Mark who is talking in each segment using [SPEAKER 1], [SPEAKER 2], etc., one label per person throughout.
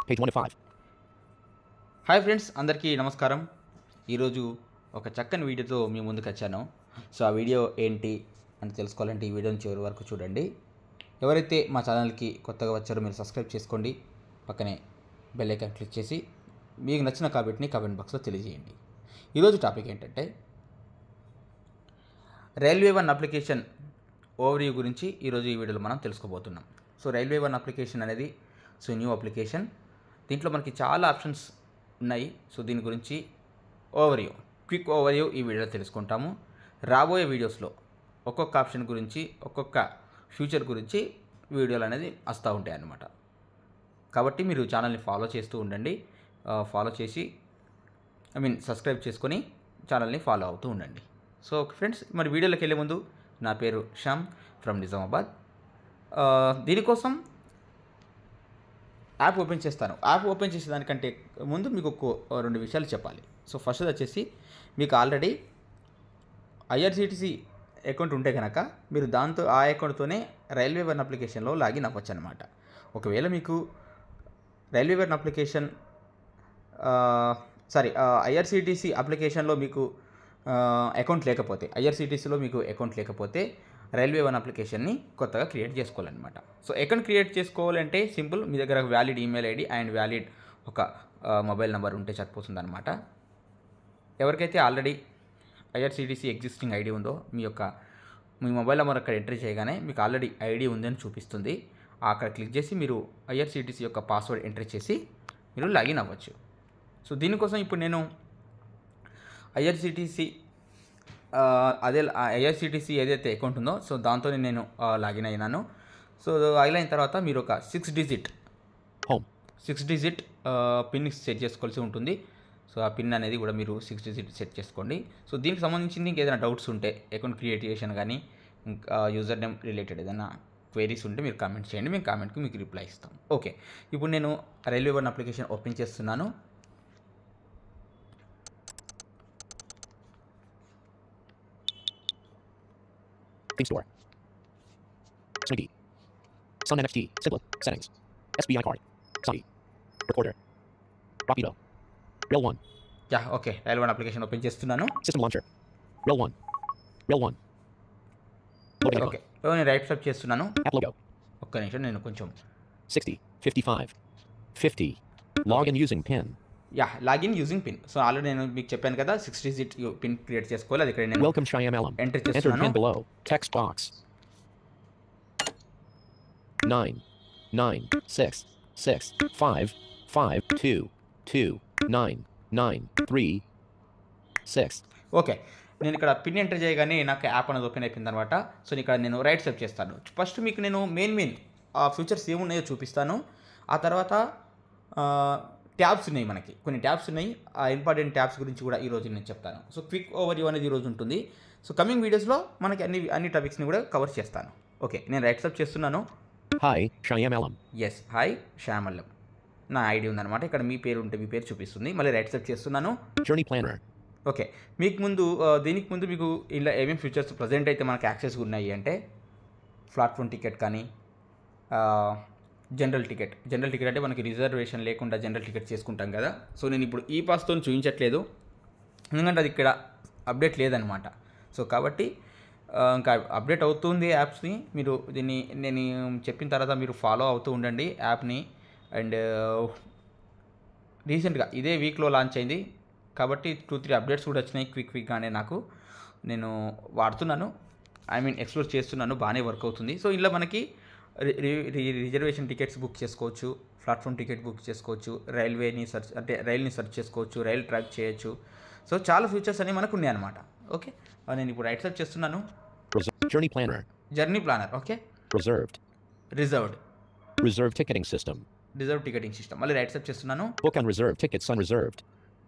[SPEAKER 1] Page 1 of 5.
[SPEAKER 2] Hi friends, అందరికీ నమస్కారం. ఈరోజు ఒక చక్కని వీడియోతో మీ ముందుకు వచ్చాను. సో ఆ వీడియో ఏంటి అని తెలుసుకోవాలంటే ఈ వీడియోని చివరి వరకు చూడండి. ఎవరైతే మా ఛానల్కి కొత్తగా వచ్చారో మీరు సబ్స్క్రైబ్ చేసుకోండి. పక్కనే బెల్ ఐకాన్ క్లిక్ చేసి మీకు నచ్చిన కామెంట్ని కామెంట్ బాక్స్లో తెలియజేయండి. ఈరోజు టాపిక్ ఏంటంటే రైల్వే వన్ అప్లికేషన్ ఓవర్వ్యూ గురించి ఈరోజు ఈ వీడియోలో మనం తెలుసుకోబోతున్నాం. సో రైల్వే వన్ అప్లికేషన్ అనేది న్యూ అప్లికేషన్. దీంట్లో మనకి చాలా ఆప్షన్స్ ఉన్నాయి. సో దీని గురించి క్విక్ ఓవర్వ్యూ ఈ వీడియోలో తెలుసుకుంటాము. రాబోయే వీడియోస్లో ఒక్కొక్క ఆప్షన్ గురించి, ఒక్కొక్క ఫ్యూచర్ గురించి వీడియోలు అనేది వస్తూ ఉంటాయి అన్నమాట. కాబట్టి మీరు ఛానల్ని ఫాలో చేస్తూ ఉండండి. ఫాలో చేసి సబ్స్క్రైబ్ చేసుకొని ఛానల్ని ఫాలో అవుతూ ఉండండి. సో ఫ్రెండ్స్, మరి వీడియోలోకి వెళ్ళే ముందు నా పేరు శ్యామ్ ఫ్రమ్ నిజామాబాద్. దీనికోసం యాప్ ఓపెన్ చేస్తాను. యాప్ ఓపెన్ చేసేదానికంటే ముందు మీకు రెండు విషయాలు చెప్పాలి. సో ఫస్ట్ వచ్చేసి మీకు ఆల్రెడీ ఐఆర్సిటిసి అకౌంట్ ఉంటే కనుక మీరు ఆ అకౌంట్తోనే రైల్వే వన్ అప్లికేషన్లో లాగిన్ అవ్వచ్చు అనమాట. ఒకవేళ మీకు రైల్వే వన్ అప్లికేషన్ ఐఆర్సిటిసి అప్లికేషన్లో మీకు అకౌంట్ లేకపోతే, ఐఆర్సిటిసిలో మీకు అకౌంట్ లేకపోతే రైల్వే వన్ అప్లికేషన్ని కొత్తగా క్రియేట్ చేసుకోవాలన్నమాట. సో అకౌంట్ క్రియేట్ చేసుకోవాలంటే సింపుల్, మీ దగ్గర valid email ID and valid ఒక మొబైల్ నెంబర్ ఉంటే సరిపోతుంది అనమాట. ఎవరికైతే ఆల్రెడీ ఐఆర్సిటిసి ఎగ్జిస్టింగ్ ఐడి ఉందో మీ మొబైల్ నెంబర్ అక్కడ ఎంట్రీ చేయగానే మీకు ఆల్రెడీ ఐడి ఉందని చూపిస్తుంది. అక్కడ క్లిక్ చేసి మీరు ఐఆర్సిటిసి యొక్క పాస్వర్డ్ ఎంట్రీ చేసి మీరు లాగిన్ అవ్వచ్చు. సో దీనికోసం ఇప్పుడు నేను ఐఆర్సిటిసి ఏదైతే అకౌంట్ ఉందో సో దాంతో నేను లాగిన్ అయినాను. సో అయిన తర్వాత మీరు ఒక 6 డిజిట్ పిన్ సెట్ చేసుకోవాల్సి ఉంటుంది. సో ఆ పిన్ అనేది కూడా మీరు 6 డిజిట్ సెట్ చేసుకోండి. సో దీనికి సంబంధించి ఏదైనా డౌట్స్ ఉంటే, అకౌంట్ క్రియేషన్ కానీ యూజర్ నేమ్ రిలేటెడ్ ఏదైనా క్వైరీస్ ఉంటే మీరు కామెంట్ చేయండి. మేము కామెంట్కి మీకు రిప్లై ఇస్తాం. ఓకే, ఇప్పుడు నేను రైల్వే వన్ అప్లికేషన్ ఓపెన్ చేస్తున్నాను.
[SPEAKER 1] Theme Store. Swiggy. Sun NXT. Simplet. Settings. SBI card. Sunny. Recorder. Rapido. Rail 1.
[SPEAKER 2] Yeah, okay, rail one application open చేస్తున్నాను.
[SPEAKER 1] System launcher. Rail 1. Rail 1. Loading
[SPEAKER 2] okay, నేను right swipe చేస్తున్నాను.
[SPEAKER 1] App logo.
[SPEAKER 2] ఒక్క నిమిషం, నేను కొంచెం
[SPEAKER 1] 60. 55. 50. Login using PIN.
[SPEAKER 2] Yeah, login using pin. So already నేను మీకు చెప్పాను కదా 6 డిజిట్ పిన్ క్రియేట్ చేసుకోవాలి. అది ఇక్కడ నేను
[SPEAKER 1] Welcome Shyamalam.
[SPEAKER 2] ఎంటర్
[SPEAKER 1] Enter
[SPEAKER 2] చేస్తున్నాను.
[SPEAKER 1] PIN below. Text box. 9 9 6 6 5 5 2 2 9 9 3 6.
[SPEAKER 2] Okay, నేను ఇక్కడ పిన్ ఎంటర్ చేయగానే నాకు యాప్ అనేది ఓపెన్ అయిపోయింది అనమాట. సో ఇక్కడ నేను రైట్ స్వైప్ చేస్తాను. ఫస్ట్ మీకు నేను మెయిన్ ఫీచర్స్ ఏమున్నాయో చూపిస్తాను. ఆ తర్వాత ట్యాబ్స్ ఉన్నాయి, మనకి కొన్ని ట్యాబ్స్ ఉన్నాయి. ఆ ఇంపార్టెంట్ ట్యాబ్స్ గురించి కూడా ఈరోజు నేను చెప్తాను. సో క్విక్ ఓవర్వ్యూ అనేది ఈరోజు ఉంటుంది. సో కమింగ్ వీడియోస్లో మనకి అన్ని టాపిక్స్ని కూడా కవర్ చేస్తాను. ఓకే, నేను రైట్ స్వైప్ చేస్తున్నాను.
[SPEAKER 1] Hi, Shyamalam.
[SPEAKER 2] ఎస్, హాయ్ శ్యామల్లం నా ఐడి ఉందన్నమాట. ఇక్కడ మీ పేరు ఉంటే మీ పేరు చూపిస్తుంది. మళ్ళీ రైట్ స్వైప్ చేస్తున్నాను.
[SPEAKER 1] Journey Planner.
[SPEAKER 2] ఓకే, దీనికి ముందు మీకు ఇలా ఏమేమి ఫీచర్స్ ప్రజెంట్ అయితే మనకు యాక్సెస్ ఉన్నాయి అంటే ప్లాట్ఫామ్ టికెట్ కానీ జనరల్ టికెట్ అంటే మనకి రిజర్వేషన్ లేకుండా జనరల్ టికెట్ చేసుకుంటాం కదా. సో నేను ఇప్పుడు ఈ పాస్తో చూపించట్లేదు, ఎందుకంటే అది ఇక్కడ అప్డేట్ లేదనమాట. సో కాబట్టి ఇంకా అప్డేట్ అవుతుంది యాప్స్ని. మీరు దీన్ని నేను చెప్పిన తర్వాత మీరు ఫాలో అవుతూ ఉండండి యాప్ని. అండ్ రీసెంట్గా ఇదే వీక్లో లాంచ్ అయింది కాబట్టి 2-3 అప్డేట్స్ కూడా వచ్చినాయి క్విక్గానే. నేను వాడుతున్నాను, ఎక్స్ప్లోర్ చేస్తున్నాను, బాగానే వర్క్ అవుతుంది. సో ఇలా మనకి రిజర్వేషన్ టికెట్స్ బుక్ చేసుకోవచ్చు, ప్లాట్ఫామ్ టికెట్ బుక్ చేసుకోవచ్చు, రైల్ని సెర్చ్ చేసుకోవచ్చు, రైల్ ట్రాక్ చేయొచ్చు. సో చాలా ఫీచర్స్ అనేవి మనకు ఉన్నాయన్నమాట. ఓకే, నేను ఇప్పుడు రైట్ సైడ్ చేస్తున్నాను.
[SPEAKER 1] Journey Planner.
[SPEAKER 2] Journey planner. Okay,
[SPEAKER 1] Reserved. Reserved ticketing system.
[SPEAKER 2] Reserve ticketing system. మళ్ళీ రైట్ సైడ్ చేస్తున్నాను.
[SPEAKER 1] Book unreserved tickets unreserved.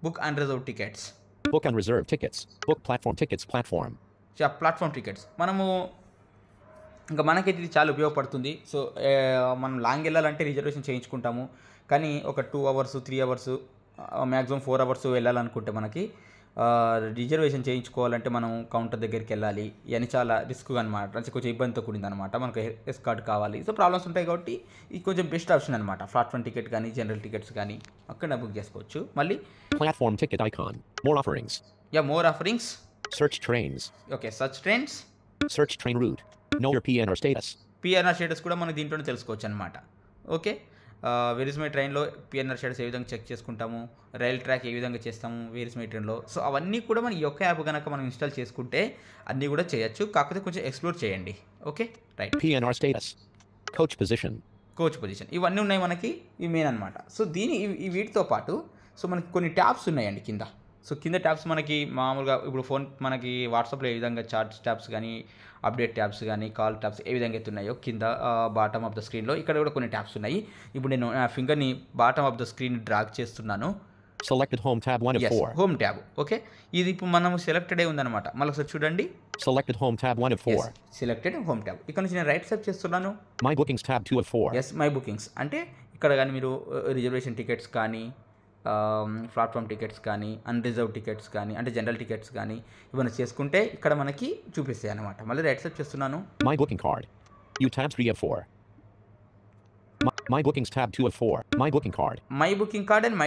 [SPEAKER 2] Book and reserve tickets.
[SPEAKER 1] Book unreserved tickets. Book platform tickets platform.
[SPEAKER 2] Platform tickets మనకైతే ఇది చాలా ఉపయోగపడుతుంది. So మనం long వెళ్ళాలంటే reservation చేయించుకుంటాము, కానీ ఒక 2 అవర్స్ 3 అవర్స్ మ్యాక్సిమం 4 అవర్స్ వెళ్ళాలనుకుంటే మనకి రిజర్వేషన్ చేయించుకోవాలంటే మనం కౌంటర్ దగ్గరికి వెళ్ళాలి, ఇవన్నీ చాలా రిస్క్ అనమాట, కొంచెం ఇబ్బందితో కూడింది అనమాట. మనకు ఎస్కార్ట్ కావాలి, సో ప్రాబ్లమ్స్ ఉంటాయి కాబట్టి ఇది కొంచెం బెస్ట్ ఆప్షన్ అనమాట. ప్లాట్ఫామ్ టికెట్ కానీ జనరల్ టికెట్స్ కానీ అక్కడ బుక్ చేసుకోవచ్చు. మళ్ళీ
[SPEAKER 1] Platform ticket icon. More offerings.
[SPEAKER 2] More offerings.
[SPEAKER 1] Search trains.
[SPEAKER 2] Okay, search trains.
[SPEAKER 1] Search train route. Know your PNR status.
[SPEAKER 2] PNR status కూడా మనకి దీంట్లోనే తెలుసుకోవచ్చు అనమాట. ఓకే, వేరిస్ మై ట్రైన్లో పిఎన్ఆర్ స్టేటస్ ఏ విధంగా చెక్ చేసుకుంటాము, రైల్ ట్రాక్ ఏ విధంగా చేస్తాము వేరిస్ మై ట్రైన్లో, సో అవన్నీ కూడా మన ఈ యొక్క యాప్ కనుక మనం ఇన్స్టాల్ చేసుకుంటే అన్నీ కూడా చేయొచ్చు. కాకపోతే కొంచెం ఎక్స్ప్లోర్ చేయండి. Okay, right.
[SPEAKER 1] PNR status. Coach position.
[SPEAKER 2] Coach position ఇవన్నీ ఉన్నాయి మనకి, ఇవి మెయిన్ అనమాట. సో ఈ వీటితో పాటు సో మనకి కొన్ని ట్యాబ్స్ ఉన్నాయండి కింద. సో కింద ట్యాబ్స్ మనకి మామూలుగా ఇప్పుడు ఫోన్ మనకి వాట్సాప్లో ఏ విధంగా చార్ట్స్ ట్యాబ్స్ కానీ అప్డేట్ ట్యాబ్స్ కానీ కాల్ ట్యాబ్స్ ఏ విధంగా అయితే ఉన్నాయో కింద బాటమ్ ఆఫ్ ద స్క్రీన్లో ఇక్కడ కూడా కొన్ని ట్యాబ్స్ ఉన్నాయి. ఇప్పుడు నేను నా ఫింగర్ని bottom of the screen drag చేస్తున్నాను.
[SPEAKER 1] Selected home tab 1 of 4.
[SPEAKER 2] Home tab. Okay, ఇది ఇప్పుడు మనం సెలెక్టెడ్ అయి ఉందన్నమాట. మళ్ళీ ఒకసారి చూడండి.
[SPEAKER 1] Selected home tab 1 of 4.
[SPEAKER 2] Selected home tab. ఇక్కడ నుంచి నేను రైట్ స్వైప్ చేస్తున్నాను.
[SPEAKER 1] My bookings tab 2 of 4.
[SPEAKER 2] Yes, my bookings అంటే ఇక్కడ కానీ మీరు రిజర్వేషన్ టికెట్స్ కానీ ప్లాట్ఫామ్ టికెట్స్ కానీ అన్రిజర్వ్ టికెట్స్ కానీ అంటే జనరల్ టికెట్స్ కానీ ఇవన్నీ చేసుకుంటే ఇక్కడ మనకి చూపిస్తాయి అనమాట. మళ్ళీ రైట్ స్వైప్ చేస్తున్నాను.
[SPEAKER 1] My booking card. You tab 3 of 4. My bookings tab 2 of 4. My booking card.
[SPEAKER 2] My booking card and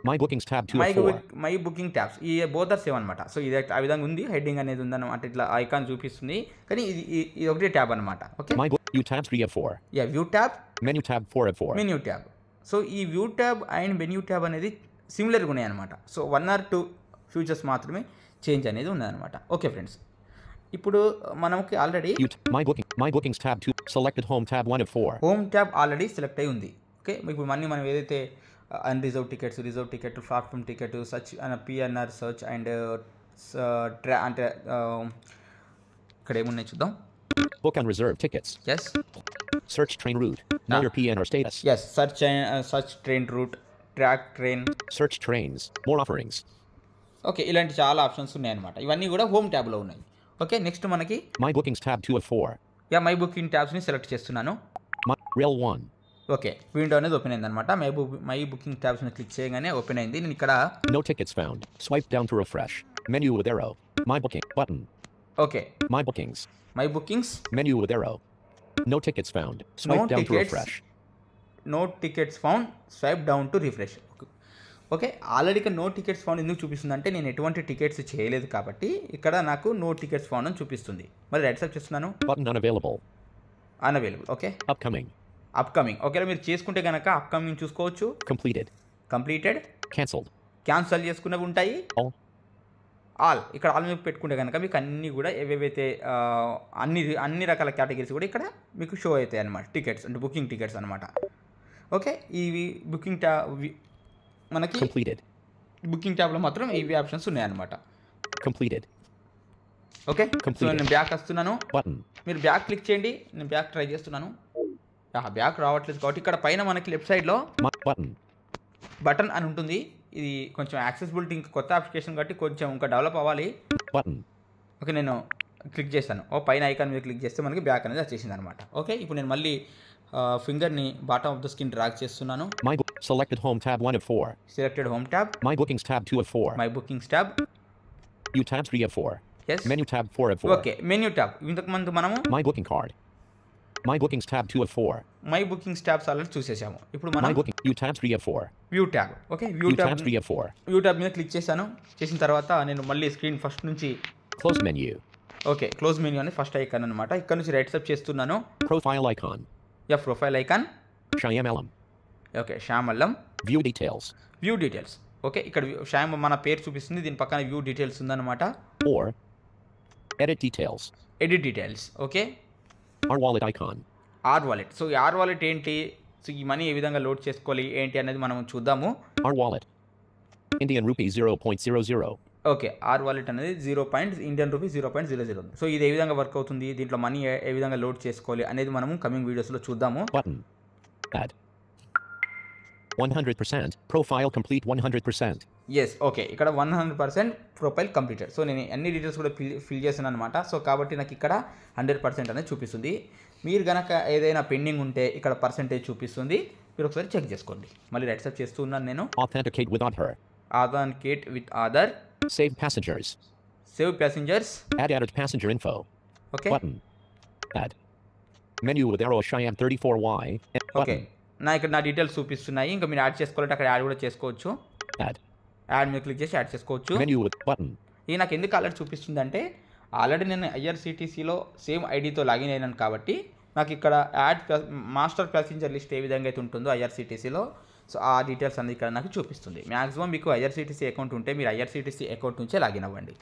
[SPEAKER 1] My bookings tab 2 of 4.
[SPEAKER 2] My booking tabs ఈ బోత్ ఆర్ సేమ్ అనమాట. సో ఇది ఆ విధంగా ఉంది, హెడ్డింగ్ అనేది ఉందన్నమాట, ఇట్లా ఐకాన్ చూపిస్తుంది, కానీ ఇది ఒకటే ట్యాబ్ అనమాట. Okay,
[SPEAKER 1] You tab 3 of 4.
[SPEAKER 2] View tab,
[SPEAKER 1] Menu tab 4 of 4.
[SPEAKER 2] Menu tab. So ఈ view tab and menu tab అనేది సిమిలర్గా ఉన్నాయి అనమాట. సో 1 or 2 ఫీచర్స్ మాత్రమే చేంజ్ అనేది ఉన్నదన్నమాట. ఓకే ఫ్రెండ్స్, ఇప్పుడు మనకి ఆల్రెడీ
[SPEAKER 1] My bookings tab 2. Selected home tab 1 of 4.
[SPEAKER 2] Home tab already select అయి ఉంది. ఓకే, ఇప్పుడు మనం ఏదైతే unreserve tickets, reserve ticket, platform ticket, search PNR search and అంటే ఇక్కడ ఏమున్నాయి చూద్దాం.
[SPEAKER 1] Book unreserved tickets.
[SPEAKER 2] Yes,
[SPEAKER 1] Search train route. Know your PNR status.
[SPEAKER 2] Yes, search train route, track train,
[SPEAKER 1] Search trains. More offerings.
[SPEAKER 2] Okay, ఇలాంటి చాలా options ఉన్నాయన్నమాట. ఇవన్నీ కూడా home ట్యాబ్లో ఉన్నాయి. ఓకే, నెక్స్ట్ మనకి
[SPEAKER 1] My bookings tab 2 of 4.
[SPEAKER 2] My booking ట్యాబ్స్ని select చేస్తున్నాను.
[SPEAKER 1] Rail 1.
[SPEAKER 2] Okay, window అనేది ఓపెన్ అయింది అనమాట. మై బుకింగ్ ట్యాబ్స్ని క్లిక్ చేయగానే ఓపెన్ అయింది. నేను ఇక్కడ
[SPEAKER 1] No tickets found. Swipe down to refresh. Menu with arrow. My booking button.
[SPEAKER 2] Okay,
[SPEAKER 1] My bookings.
[SPEAKER 2] My bookings,
[SPEAKER 1] Menu with arrow. No tickets found. Swipe
[SPEAKER 2] No
[SPEAKER 1] down to
[SPEAKER 2] tickets.
[SPEAKER 1] refresh.
[SPEAKER 2] No tickets found, swipe down to refresh. Okay, already ఇక్కడ no tickets found ఎందుకు చూపిస్తుంది అంటే నేను ఎటువంటి tickets చేయలేదు కాబట్టి ఇక్కడ నాకు నో టికెట్స్ ఫౌండ్ అని చూపిస్తుంది. మరి రైట్ స్వైప్ చేస్తున్నాను.
[SPEAKER 1] Button unavailable.
[SPEAKER 2] Unavailable. Okay,
[SPEAKER 1] Upcoming.
[SPEAKER 2] Upcoming. ఓకేలా మీరు చేసుకుంటే కనుక అప్కమింగ్ చూసుకోవచ్చు.
[SPEAKER 1] Completed.
[SPEAKER 2] Completed,
[SPEAKER 1] Cancelled.
[SPEAKER 2] క్యాన్సల్ చేసుకున్నవి ఉంటాయి.
[SPEAKER 1] All.
[SPEAKER 2] ఇక్కడ ఆల్ మీకు పెట్టుకుంటే కనుక మీకు అన్నీ కూడా ఏవేవైతే అన్ని రకాల కేటగిరీస్ కూడా ఇక్కడ మీకు షో అవుతాయి అన్నమాట. టికెట్స్ అంటే బుకింగ్ టికెట్స్ అనమాట. ఓకే, ఇవి బుకింగ్ మనకి
[SPEAKER 1] Completed.
[SPEAKER 2] బుకింగ్ ట్యాబ్లో మాత్రం ఇవి ఆప్షన్స్ ఉన్నాయన్నమాట.
[SPEAKER 1] Completed.
[SPEAKER 2] Okay, so
[SPEAKER 1] Completed.
[SPEAKER 2] నేను బ్యాక్ వస్తున్నాను.
[SPEAKER 1] Button.
[SPEAKER 2] మీరు బ్యాక్ క్లిక్ చేయండి. నేను బ్యాక్ ట్రై చేస్తున్నాను. బ్యాక్ రావట్లేదు కాబట్టి ఇక్కడ పైన మనకి లెఫ్ట్ సైడ్లో
[SPEAKER 1] Button.
[SPEAKER 2] బటన్ అని ఉంటుంది. ఇది కొంచెం యాక్సెసిబిలిటీ ఇంకా కొత్త అప్లికేషన్ కాబట్టి కొంచెం ఇంకా డెవలప్ అవ్వాలి.
[SPEAKER 1] Button.
[SPEAKER 2] ఓకే, నేను క్లిక్ చేశాను. పైన ఐకాన్ మీద క్లిక్ చేస్తే మనకి బ్యాక్ అనేది వచ్చేసింది అనమాట. ఓకే, ఇప్పుడు నేను మళ్ళీ ఫింగర్ని bottom of the screen drag చేస్తున్నాను.
[SPEAKER 1] Selected home tab 1 of 4.
[SPEAKER 2] Selected home tab.
[SPEAKER 1] My bookings tab 2 of 4.
[SPEAKER 2] My bookings tab.
[SPEAKER 1] You tab 3 of 4.
[SPEAKER 2] Yes,
[SPEAKER 1] Menu tab 4 of 4.
[SPEAKER 2] Okay, menu tab. ఇంతకు ముందు మనము
[SPEAKER 1] My booking card. My bookings tab 2 of 4.
[SPEAKER 2] My bookings tabs already చూసేసాము. ఇప్పుడు
[SPEAKER 1] My
[SPEAKER 2] మనం
[SPEAKER 1] booking. You tab 3 of 4.
[SPEAKER 2] View tab. Okay, view
[SPEAKER 1] You tab
[SPEAKER 2] tab
[SPEAKER 1] 3 of 4.
[SPEAKER 2] View tab మీద click చేశాను. చేసిన తర్వాత నేను మళ్ళీ స్క్రీన్ ఫస్ట్ నుంచి
[SPEAKER 1] Close menu.
[SPEAKER 2] Okay, close menu అని ఫస్ట్ ఐకాన్ అనమాట. ఇక్కడ నుంచి రైట్ స్వైప్ చేస్తున్నాను.
[SPEAKER 1] Profile icon.
[SPEAKER 2] Profile icon.
[SPEAKER 1] Shyamalam.
[SPEAKER 2] Okay, Shyamalam.
[SPEAKER 1] View details.
[SPEAKER 2] View details. Okay, ఇక్కడ శ్యామ్ మన పేరు చూపిస్తుంది, దీని పక్కన వ్యూ డీటెయిల్స్ ఉందన్నమాట.
[SPEAKER 1] Or edit details.
[SPEAKER 2] Edit details. Okay,
[SPEAKER 1] Our wallet icon.
[SPEAKER 2] R wallet. So ఈ ఆర్ వాలెట్ ఏంటి, సో ఈ మనీ ఏ విధంగా లోడ్ చేసుకోవాలి ఏంటి అనేది మనం చూద్దాము.
[SPEAKER 1] Our wallet. Indian rupee 0.00.
[SPEAKER 2] Okay, R wallet అనేది ఇండియన్ రూపీ 0.00. సో ఇది ఏ విధంగా వర్క్ అవుతుంది, దీంట్లో మనీ ఏ విధంగా లోడ్ చేసుకోవాలి అనేది మనము కమింగ్ వీడియోస్లో చూద్దాము.
[SPEAKER 1] Button. Add. 100%. Profile complete 100%.
[SPEAKER 2] Yes, okay, ఇక్కడ 100% ప్రొఫైల్ కంప్లీటెడ్. సో నేను అన్ని డీటెయిల్స్ కూడా ఫిల్ చేశాను అనమాట. సో కాబట్టి నాకు ఇక్కడ 100% అనేది చూపిస్తుంది. మీరు కనుక ఏదైనా పెండింగ్ ఉంటే ఇక్కడ పర్సెంటేజ్ చూపిస్తుంది. మీరు ఒకసారి చెక్ చేసుకోండి. మళ్ళీ రైట్ స్వైప్ చేస్తూ ఉన్నాను నేను.
[SPEAKER 1] Authenticate with Aadhaar.
[SPEAKER 2] authenticate with other,
[SPEAKER 1] Save passengers.
[SPEAKER 2] save passengers.
[SPEAKER 1] Add added passenger info.
[SPEAKER 2] Okay
[SPEAKER 1] Button. Add. Menu with arrow Cheyenne 34Y.
[SPEAKER 2] Okay
[SPEAKER 1] Button.
[SPEAKER 2] ఇక్కడ నా డీటెయిల్స్ చూపిస్తున్నాయి. ఇంకా మీరు యాడ్ చేసుకోవాలంటే అక్కడ యాడ్ కూడా చేసుకోవచ్చు.
[SPEAKER 1] Add.
[SPEAKER 2] యాడ్ మీద క్లిక్ చేసి యాడ్ చేసుకోవచ్చు.
[SPEAKER 1] Menu with button.
[SPEAKER 2] ఇది నాకు ఎందుకు ఆల్రెడీ చూపిస్తుంది అంటే ఆల్రెడీ నేను ఐఆర్సిటీసీలో సేమ్ ఐడితో లాగిన్ అయినాను కాబట్టి నాకు ఇక్కడ యాడ్ మాస్టర్ ప్యాసింజర్ లిస్ట్ ఏ విధంగా అయితే ఉంటుందో ఐఆర్సిటీసీలో, సో ఆ డీటెయిల్స్ అనేది ఇక్కడ నాకు చూపిస్తుంది. మ్యాక్సిమం మీకు ఐఆర్సిటీసీ అకౌంట్ ఉంటే మీరు ఐఆర్సిటీసీ అకౌంట్ నుంచే లాగిన్ అవ్వండి.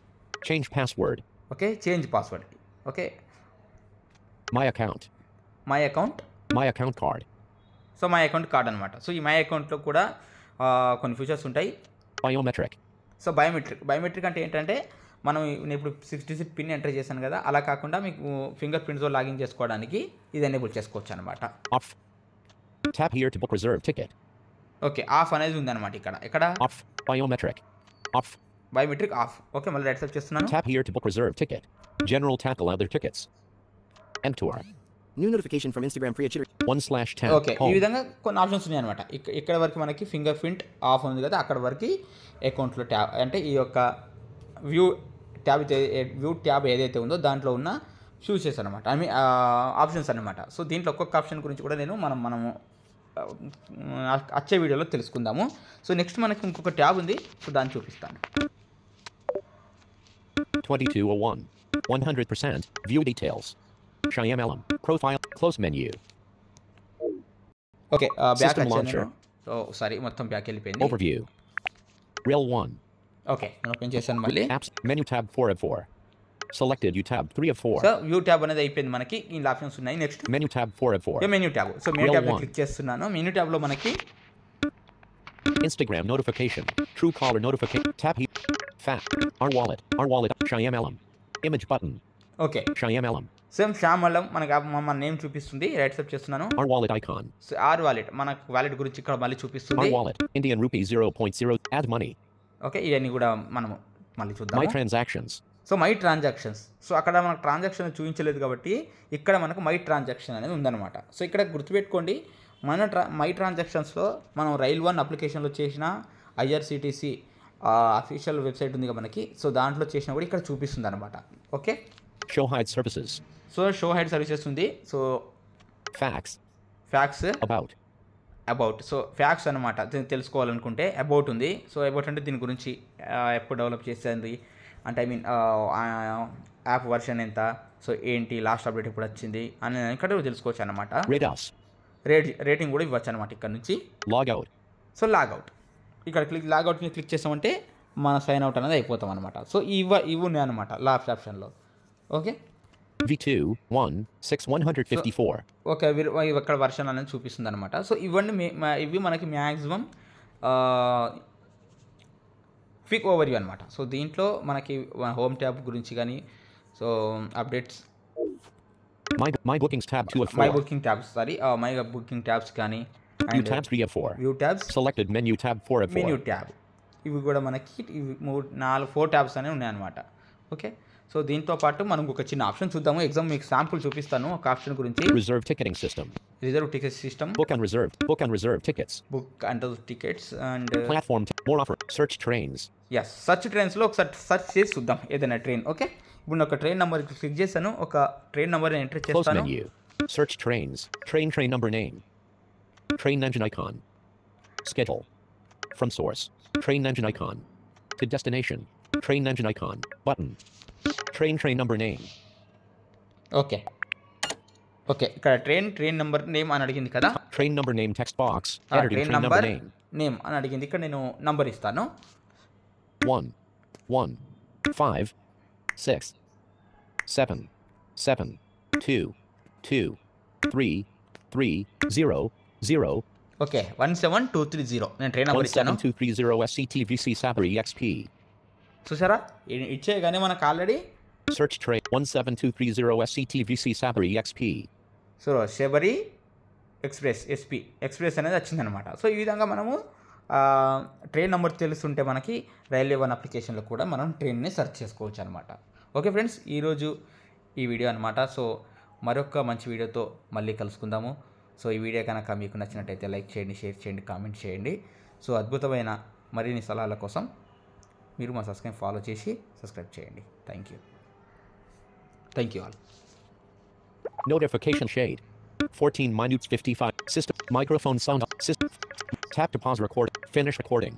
[SPEAKER 1] Change password.
[SPEAKER 2] Okay change password. Okay
[SPEAKER 1] My account.
[SPEAKER 2] My account.
[SPEAKER 1] My account card.
[SPEAKER 2] So my account card అనమాట. సో ఈ మై అకౌంట్లో కూడా కొన్ని ఫీచర్స్ ఉంటాయి.
[SPEAKER 1] Biometric.
[SPEAKER 2] సో బయోమెట్రిక్ అంటే ఏంటంటే మనం నేను ఇప్పుడు 6 డిజిట్ పిన్ ఎంటర్ చేశాను కదా, అలా కాకుండా మీకు ఫింగర్ ప్రింట్స్తో లాగిన్ చేసుకోవడానికి ఇది ఎనేబుల్ చేసుకోవచ్చు అనమాట.
[SPEAKER 1] Off. Tap here to book reserve ticket.
[SPEAKER 2] Okay of అనేది ఉందన్నమాట ఇక్కడ
[SPEAKER 1] Off. Biometric. Off.
[SPEAKER 2] Biometric of. Okay మళ్ళీ రైట్ సైడ్ చేస్తున్నాను.
[SPEAKER 1] Tap here to book reserve ticket. General tackle other tickets. Enter.
[SPEAKER 3] New notification from Instagram free at
[SPEAKER 1] 1/10.
[SPEAKER 2] Okay ఈ విధంగా కొన్ని options ఉన్నాయి అనమాట. ఇక్కడ వరకు మనకి ఫింగర్ ప్రింట్ ఆఫ్ ఉంది కదా, అక్కడ వరకు అకౌంట్లో ట్యాబ్ అంటే ఈ యొక్క వ్యూ ట్యాబ్ ఏదైతే ఉందో దాంట్లో ఉన్న ఫీచర్స్ అనమాట, ఐ మీన్ ఆప్షన్స్ అనమాట. సో దీంట్లో ఒక్కొక్క ఆప్షన్ గురించి కూడా మనము వచ్చే వీడియోలో తెలుసుకుందాము. సో నెక్స్ట్ మనకి ఇంకొక ట్యాబ్ ఉంది, సో దాన్ని చూపిస్తాను.
[SPEAKER 1] 2201. 100%. View details. Cheyenne Elam. Profile. Close menu.
[SPEAKER 2] Okay back
[SPEAKER 1] System
[SPEAKER 2] వచ్చాను.
[SPEAKER 1] launcher.
[SPEAKER 2] సో సారీ మొత్తం బ్యాక్ వెళ్ళిపోయింది.
[SPEAKER 1] Overview. Rail 1.
[SPEAKER 2] ఓకే నేను ఓపెన్ చేశాను మళ్ళీ.
[SPEAKER 1] Apps. Menu tab 4 of 4. Selected. You tab 3 of 4.
[SPEAKER 2] So view tab అనేది అయిపోయింది మనకి. ఇందులో ఆప్షన్స్ ఉన్నాయి. Next
[SPEAKER 1] Menu tab 4 of 4.
[SPEAKER 2] Menu tab. So menu
[SPEAKER 1] Rail
[SPEAKER 2] tab
[SPEAKER 1] one.
[SPEAKER 2] Click చేస్తున్నాను. మెనూ ట్యాబ్లో మనకి
[SPEAKER 1] Instagram notification. Truecaller notification. Tap here. Fact. Our wallet. Our wallet. Cheyenne Elam. Image button.
[SPEAKER 2] Okay
[SPEAKER 1] Cheyenne Elam.
[SPEAKER 2] Same Shyamalam మనకి మన name చూపిస్తుంది. Right side చేస్తున్నాను.
[SPEAKER 1] Our wallet icon.
[SPEAKER 2] So R wallet మనకు wallet గురించి ఇక్కడ మళ్ళీ చూపిస్తుంది.
[SPEAKER 1] Our wallet. Indian rupee 0.0. Add money.
[SPEAKER 2] Okay ఇవన్నీ కూడా మనము మళ్ళీ చూద్దాం.
[SPEAKER 1] My transactions.
[SPEAKER 2] So my transactions. So అక్కడ మనకు ట్రాన్సాక్షన్ చూపించలేదు కాబట్టి ఇక్కడ మనకు మై ట్రాన్సాక్షన్ అనేది ఉందన్నమాట. సో ఇక్కడ గుర్తుపెట్టుకోండి, మై ట్రాన్సాక్షన్స్లో మనం రైల్ 1 అప్లికేషన్లో చేసిన ఐఆర్సిటీసీ అఫీషియల్ వెబ్సైట్ ఉంది కదా మనకి, సో దాంట్లో చేసినా కూడా ఇక్కడ చూపిస్తుంది అనమాట. Okay
[SPEAKER 1] Show hide services.
[SPEAKER 2] So show hide services ఉంది. So
[SPEAKER 1] Facts.
[SPEAKER 2] Facts
[SPEAKER 1] About.
[SPEAKER 2] About. So facts అనమాట తెలుసుకోవాలనుకుంటే అబౌట్ ఉంది. సో అబౌట్ అంటే దీని గురించి ఎప్పుడు డెవలప్ చేసేది అంటే ఐ మీన్ యాప్ వర్షన్ ఎంత, సో ఏంటి లాస్ట్ అప్డేట్ ఎప్పుడు వచ్చింది అని ఇక్కడ తెలుసుకోవచ్చు అనమాట.
[SPEAKER 1] Rate us.
[SPEAKER 2] రేటింగ్ కూడా ఇవ్వచ్చు అనమాట ఇక్కడ నుంచి.
[SPEAKER 1] Log out.
[SPEAKER 2] So logout. ఇక్కడ లాగౌట్ మీద క్లిక్ చేసామంటే మన సైన్ అవుట్ అనేది అయిపోతాం అనమాట. సో ఇవి ఉన్నాయి అనమాట లాస్ట్ ఆప్షన్లో. Okay
[SPEAKER 1] V2 1 6 154.
[SPEAKER 2] ఓకే ఇక్కడ వర్షన్ అనేది చూపిస్తుంది అనమాట. సో ఇవన్నీ ఇవి మనకి మ్యాక్సిమం క్విక్ ఓవర్వ్యూ అనమాట. సో దీంట్లో మనకి హోమ్ ట్యాబ్ గురించి కానీ so updates
[SPEAKER 1] My bookings tab 2 of 4.
[SPEAKER 2] My booking tabs my booking tabs కానీ
[SPEAKER 1] View tab 3 of 4.
[SPEAKER 2] View tabs,
[SPEAKER 1] Selected menu tab 4 of 4.
[SPEAKER 2] Menu tab, ఇవి కూడా మనకి ఇవి 4 ట్యాబ్స్ అనేవి ఉన్నాయన్నమాట. ఓకే సో దీంతో పాటు మనం ఒక చిన్న ఆప్షన్ చూద్దాము. ఎగ్జామ్ మీకు శాంపుల్ చూపిస్తాను ఒక ఆప్షన్ గురించి.
[SPEAKER 1] Reserve ticketing system.
[SPEAKER 2] Reserve ticket system.
[SPEAKER 1] Book unreserved tickets.
[SPEAKER 2] Book under tickets and
[SPEAKER 1] Platform more offer. Search trains.
[SPEAKER 2] Yes search ట్రైన్స్లో ఒకసారి సర్చ్ చేసి చూద్దాం ఏదైనా ట్రైన్. ఓకే ఇప్పుడు నేను ఒక ట్రైన్ నెంబర్ క్లిక్ చేశాను. ఒక ట్రైన్ నెంబర్ ఎంటర్
[SPEAKER 1] Close
[SPEAKER 2] చేస్తాను.
[SPEAKER 1] menu. Search trains. Train number name. Train engine icon. Schedule. From source. Train engine icon. To destination. Train engine icon. Button. Train number name.
[SPEAKER 2] Okay ఇక్కడ train number name అని అడిగింది కదా.
[SPEAKER 1] Train number name text box. Enter
[SPEAKER 2] train
[SPEAKER 1] train number
[SPEAKER 2] number
[SPEAKER 1] name.
[SPEAKER 2] Name అని అడిగింది. ఇక్కడ నేను number ఇస్తాను.
[SPEAKER 1] 1 1 5 6 7 7 2 2 3 3 0 0
[SPEAKER 2] okay 17230 నేను ట్రైన్ నెంబర్ ఇచ్చాను.
[SPEAKER 1] 17230 SCTVC Sabri XP.
[SPEAKER 2] చూసారా ఇచ్చే కానీ మనకు already
[SPEAKER 1] Search train 17230 SCTVC Sabri XP.
[SPEAKER 2] So Sabari express అనేది వచ్చిందనమాట. సో ఈ విధంగా మనము ట్రైన్ నెంబర్ తెలుస్తుంటే మనకి రైల్వే 1 అప్లికేషన్లో కూడా మనం ట్రైన్ని సెర్చ్ చేసుకోవచ్చు అనమాట. ఓకే ఫ్రెండ్స్ ఈరోజు ఈ వీడియో అనమాట. సో మరొక మంచి వీడియోతో మళ్ళీ కలుసుకుందాము. సో ఈ వీడియో కనుక మీకు నచ్చినట్టయితే లైక్ చేయండి, షేర్ చేయండి, కామెంట్ చేయండి. సో అద్భుతమైన మరిన్ని సలహాల కోసం మీరు మా ఫాలో చేసి సబ్స్క్రైబ్ చేయండి. Thank you all.
[SPEAKER 1] Notification shade. 14 minutes 55. System. Microphone sound. System. Tap to pause recording. Finish recording.